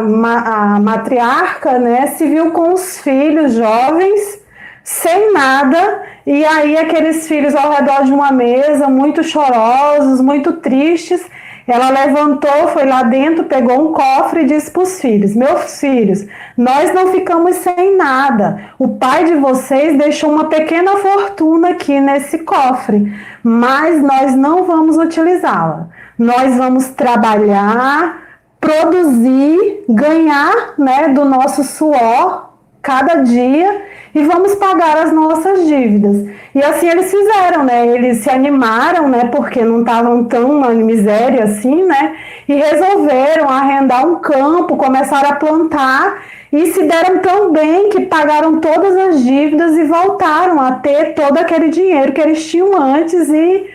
matriarca, né, se viu com os filhos jovens, sem nada, e aí aqueles filhos ao redor de uma mesa, muito chorosos, muito tristes. Ela levantou, foi lá dentro, pegou um cofre e disse para os filhos: meus filhos, nós não ficamos sem nada. O pai de vocês deixou uma pequena fortuna aqui nesse cofre, mas nós não vamos utilizá-la. Nós vamos trabalhar, produzir, ganhar, né, do nosso suor cada dia, e vamos pagar as nossas dívidas. E assim eles fizeram, né? Eles se animaram, né? Porque não estavam tão na miséria assim, né? E resolveram arrendar um campo, começaram a plantar e se deram tão bem que pagaram todas as dívidas e voltaram a ter todo aquele dinheiro que eles tinham antes e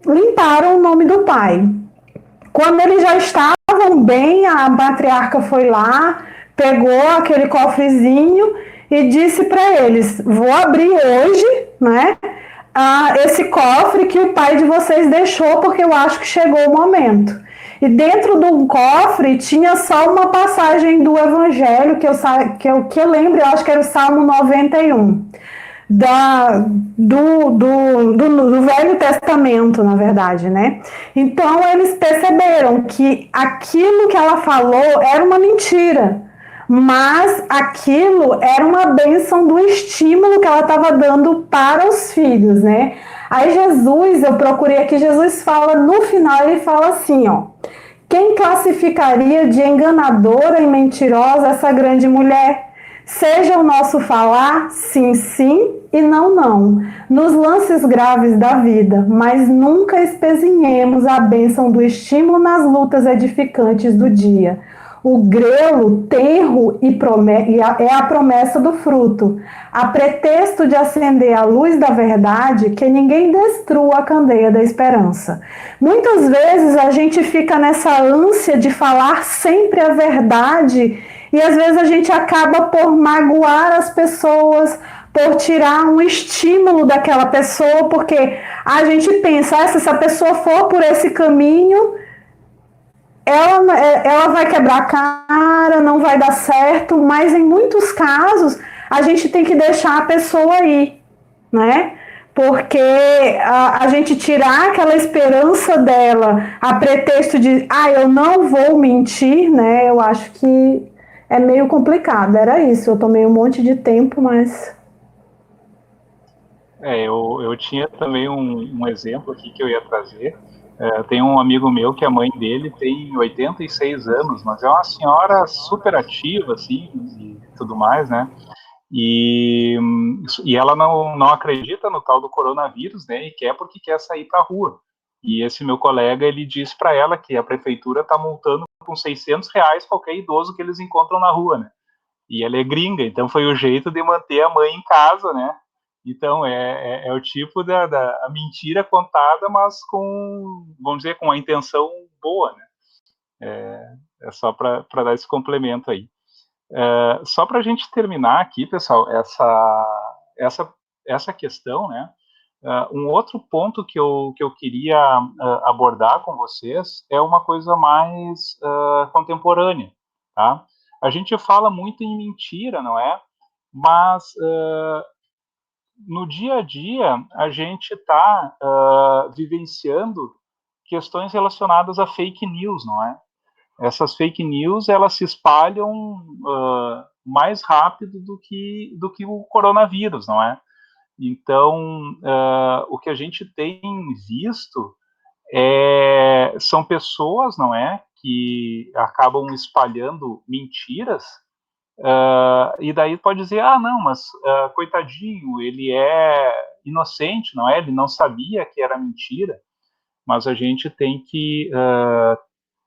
limparam o nome do pai. Quando eles já estavam bem, a matriarca foi lá, pegou aquele cofrezinho e disse para eles: vou abrir hoje, né, esse cofre que o pai de vocês deixou, porque eu acho que chegou o momento. E dentro do cofre tinha só uma passagem do Evangelho, que eu lembro, eu acho que era o Salmo 91. Do Velho Testamento, na verdade, né? Então eles perceberam que aquilo que ela falou era uma mentira, mas aquilo era uma bênção do estímulo que ela estava dando para os filhos, né? Aí Jesus, eu procurei aqui, Jesus fala, no final ele fala assim, ó: quem classificaria de enganadora e mentirosa essa grande mulher? Seja o nosso falar sim, sim e não, não, nos lances graves da vida, mas nunca espezinhemos a bênção do estímulo nas lutas edificantes do dia. O grelo tenro é a promessa do fruto, a pretexto de acender a luz da verdade, que ninguém destrua a candeia da esperança. Muitas vezes a gente fica nessa ânsia de falar sempre a verdade e às vezes a gente acaba por magoar as pessoas, por tirar um estímulo daquela pessoa, porque a gente pensa, se essa pessoa for por esse caminho, ela vai quebrar a cara, não vai dar certo, mas em muitos casos a gente tem que deixar a pessoa ir, né? Porque a gente tirar aquela esperança dela a pretexto de, eu não vou mentir, né? Eu acho que é meio complicado. Era isso, eu tomei um monte de tempo, mas... Eu tinha também um exemplo aqui que eu ia trazer. Tem um amigo meu que a mãe dele tem 86 anos, mas é uma senhora super ativa, assim, e tudo mais, né? E ela não acredita no tal do coronavírus, né? E quer porque quer sair para a rua. E esse meu colega, ele disse para ela que a prefeitura está multando com R$600 qualquer idoso que eles encontram na rua, né? E ela é gringa, então foi o jeito de manter a mãe em casa, né? Então, é o tipo da mentira contada, mas vamos dizer, com a intenção boa, né? É só para dar esse complemento aí. Só para a gente terminar aqui, pessoal, essa questão, né? Um outro ponto que eu queria abordar com vocês é uma coisa mais contemporânea, tá? A gente fala muito em mentira, não é? Mas no dia a dia a gente está vivenciando questões relacionadas a fake news, não é? Essas fake news, elas se espalham mais rápido do que o coronavírus, não é? Então, o que a gente tem visto são pessoas, não é, que acabam espalhando mentiras, e daí pode dizer, não, mas coitadinho, ele é inocente, não é? Ele não sabia que era mentira, mas a gente tem que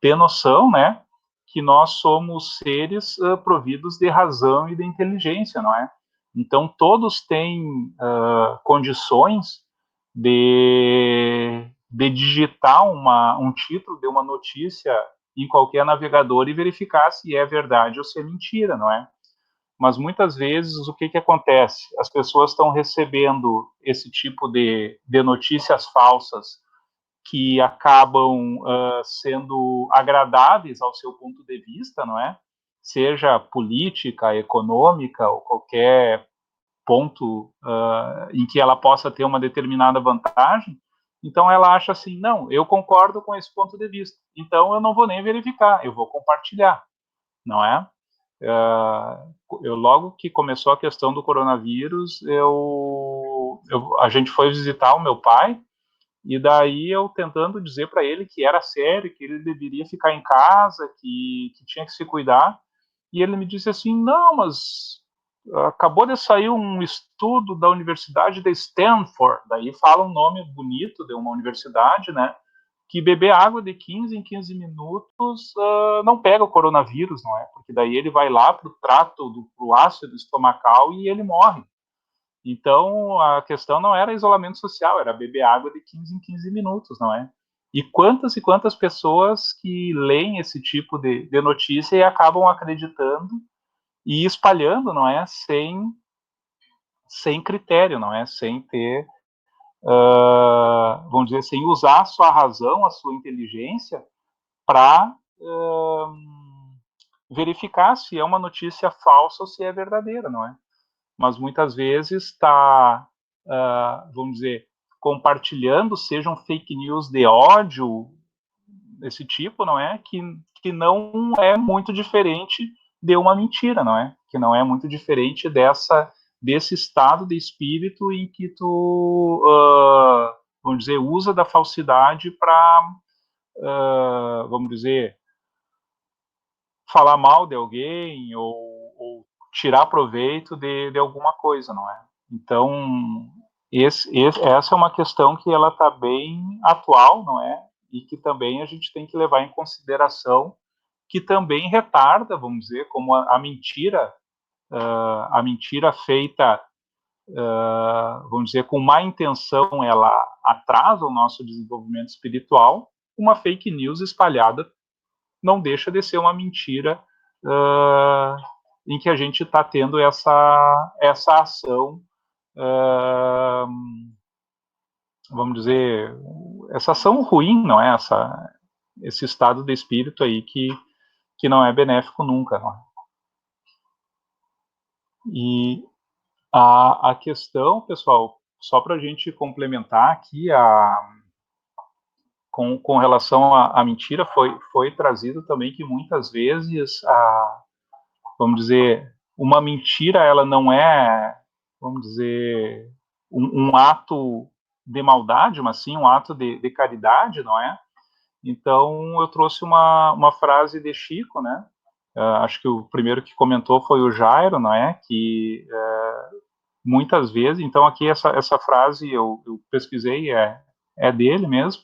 ter noção, né, que nós somos seres providos de razão e de inteligência, não é? Então, todos têm condições de digitar um título de uma notícia em qualquer navegador e verificar se é verdade ou se é mentira, não é? Mas muitas vezes o que acontece? As pessoas estão recebendo esse tipo de notícias falsas que acabam sendo agradáveis ao seu ponto de vista, não é? Seja política, econômica ou qualquer ponto em que ela possa ter uma determinada vantagem. Então ela acha assim, não, eu concordo com esse ponto de vista, então eu não vou nem verificar, eu vou compartilhar, não é? Eu logo que começou a questão do coronavírus, a gente foi visitar o meu pai, e daí eu tentando dizer para ele que era sério, que ele deveria ficar em casa, que tinha que se cuidar, e ele me disse assim, não, mas acabou de sair um estudo da Universidade de Stanford, daí fala um nome bonito de uma universidade, né, que beber água de 15 em 15 minutos não pega o coronavírus, não é? Porque daí ele vai lá para o trato, para o ácido estomacal e ele morre. Então, a questão não era isolamento social, era beber água de 15 em 15 minutos, não é? E quantas pessoas que leem esse tipo de notícia e acabam acreditando e espalhando, não é? Sem critério, não é? Sem ter, vamos dizer, sem usar a sua razão, a sua inteligência para verificar se é uma notícia falsa ou se é verdadeira, não é? Mas muitas vezes está, vamos dizer, compartilhando, sejam fake news de ódio, desse tipo, não é? Que não é muito diferente de uma mentira, não é? Que não é muito diferente desse estado de espírito em que tu, vamos dizer, usa da falsidade para, vamos dizer, falar mal de alguém ou tirar proveito de alguma coisa, não é? Então, essa é uma questão que ela está bem atual, não é? E que também a gente tem que levar em consideração, que também retarda, vamos dizer, como a mentira feita, vamos dizer, com má intenção, ela atrasa o nosso desenvolvimento espiritual. Uma fake news espalhada não deixa de ser uma mentira em que a gente está tendo essa ação, vamos dizer, essa ação ruim, não é? Esse estado de espírito aí que não é benéfico nunca. Não é? E a questão, pessoal, só para a gente complementar aqui, com relação à mentira, foi trazido também que muitas vezes, vamos dizer, uma mentira, ela não é, vamos dizer, um ato de maldade, mas sim um ato de caridade, não é? Então, eu trouxe uma frase de Chico, né? Acho que o primeiro que comentou foi o Jairo, não é? Que muitas vezes, então aqui essa frase eu pesquisei, é dele mesmo,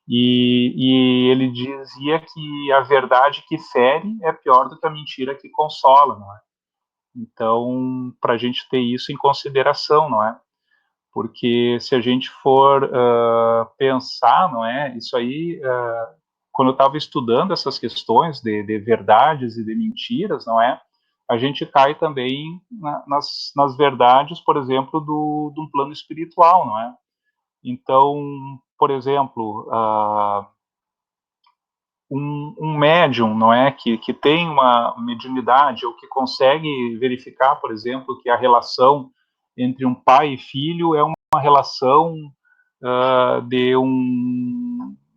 e ele dizia que a verdade que fere é pior do que a mentira que consola, não é? Então, para a gente ter isso em consideração, não é? Porque se a gente for pensar, não é? Isso aí, quando eu estava estudando essas questões de verdades e de mentiras, não é? A gente cai também nas verdades, por exemplo, de um plano espiritual, não é? Então, por exemplo, um médium, não é, que tem uma mediunidade ou que consegue verificar, por exemplo, que a relação entre um pai e filho é uma relação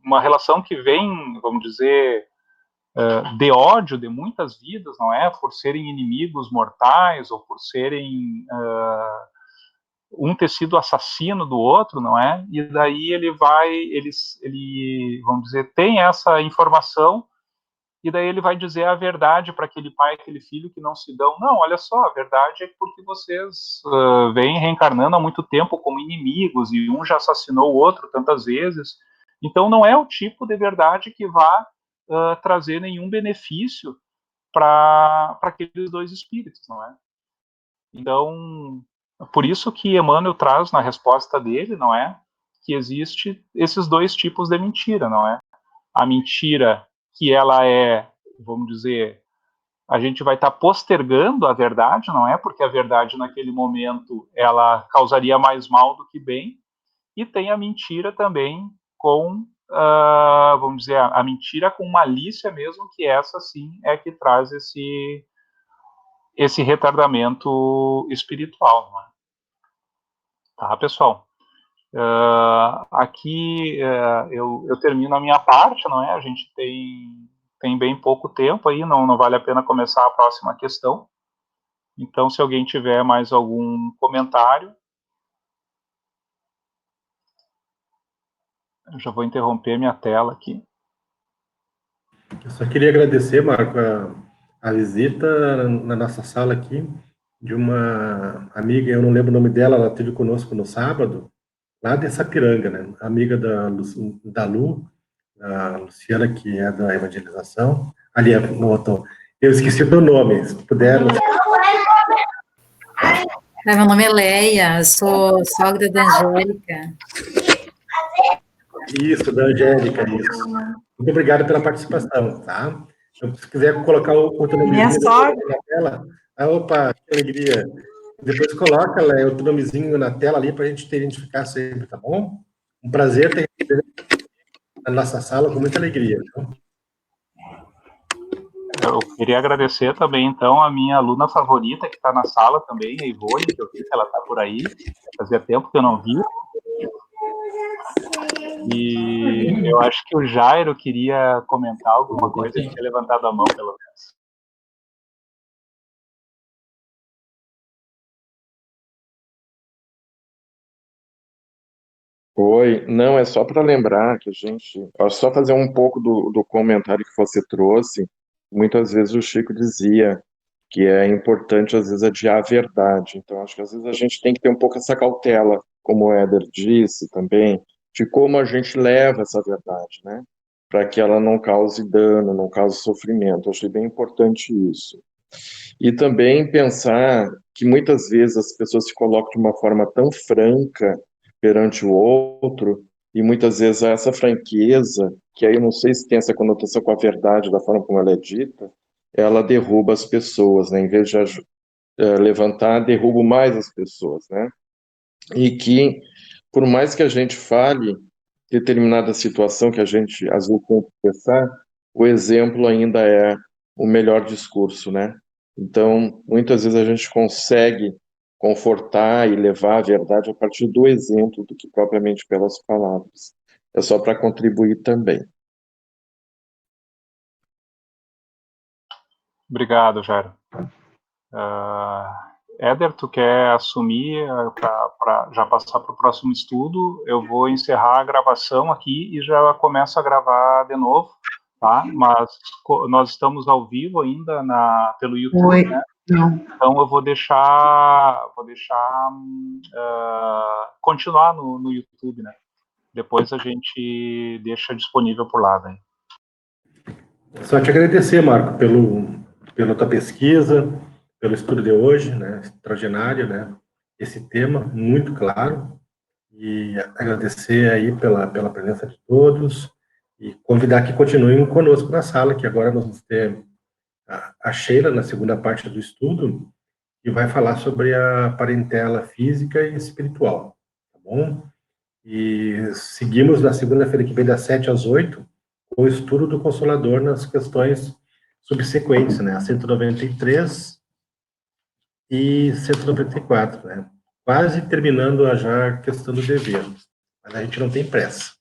uma relação que vem, vamos dizer, de ódio de muitas vidas, não é, por serem inimigos mortais ou por serem um ter sido assassino do outro, não é? E daí ele vamos dizer, tem essa informação, e daí ele vai dizer a verdade para aquele pai e aquele filho que não se dão. Não, olha só, a verdade é porque vocês vêm reencarnando há muito tempo como inimigos, e um já assassinou o outro tantas vezes. Então não é o tipo de verdade que vai trazer nenhum benefício para aqueles dois espíritos, não é? Então, por isso que Emmanuel traz na resposta dele, não é? Que existe esses dois tipos de mentira, não é? A mentira que ela é, vamos dizer, a gente vai estar postergando a verdade, não é? Porque a verdade naquele momento ela causaria mais mal do que bem. E tem a mentira também com, vamos dizer, a mentira com malícia mesmo, que essa sim é que traz esse retardamento espiritual, não é? Tá, pessoal? Aqui eu termino a minha parte, não é? A gente tem bem pouco tempo aí, não vale a pena começar a próxima questão. Então, se alguém tiver mais algum comentário, eu já vou interromper minha tela aqui. Eu só queria agradecer, Marco, a visita na nossa sala aqui. de uma amiga, eu não lembro o nome dela, ela esteve conosco no sábado, lá de Sapiranga, né? Amiga da Lu, a Luciana, que é da evangelização. Ali, eu esqueci o teu nome, se puder. Meu nome é Leia, eu sou sogra da Angélica. Isso, da Angélica, isso. Muito obrigado pela participação, tá? Então, se quiser colocar o teu Minha nomezinho sogra. na tela. Opa, que alegria. Depois coloca, Léo, o teu nomezinho na tela ali para a gente te identificar sempre, tá bom? Um prazer ter você na nossa sala, com muita alegria. Então. Eu queria agradecer também, então, a minha aluna favorita, que está na sala também, a Ivone, que eu vi que ela está por aí. Fazia tempo que eu não vi. E eu acho que o Jairo queria comentar alguma coisa, ele tinha levantado a mão, pelo menos. Oi, não, é só para lembrar que só fazer um pouco do comentário que você trouxe. Muitas vezes o Chico dizia que é importante, às vezes, adiar a verdade. Então, acho que às vezes a gente tem que ter um pouco essa cautela, como o Éder disse também, de como a gente leva essa verdade, né? Para que ela não cause dano, não cause sofrimento. Eu achei bem importante isso. E também pensar que muitas vezes as pessoas se colocam de uma forma tão franca perante o outro, e muitas vezes essa franqueza, que aí eu não sei se tem essa conotação com a verdade da forma como ela é dita, ela derruba as pessoas, né? Em vez de levantar, derruba mais as pessoas, né? E que, por mais que a gente fale determinada situação que a gente às vezes tem que pensar, o exemplo ainda é o melhor discurso, né? Então, muitas vezes a gente consegue confortar e levar a verdade a partir do exemplo do que propriamente pelas palavras. É só para contribuir também. Obrigado, Jairo. Éder, tu quer assumir para já passar para o próximo estudo? Eu vou encerrar a gravação aqui e já começo a gravar de novo, tá? Mas nós estamos ao vivo ainda pelo YouTube, Oi. né? Não. Então eu vou deixar continuar no YouTube, né? Depois a gente deixa disponível por lá, né? Só te agradecer, Marco, pela tua pesquisa, pelo estudo de hoje, né? Extraordinário, né? Esse tema muito claro. E agradecer aí pela presença de todos e convidar que continuem conosco na sala, que agora nós vamos ter a Sheila na segunda parte do estudo, que vai falar sobre a parentela física e espiritual, tá bom? E seguimos na segunda-feira que vem, das 7 às 8, com o estudo do Consolador nas questões subsequentes, né? A 193 e 194, né? Quase terminando já a questão do dever, mas a gente não tem pressa.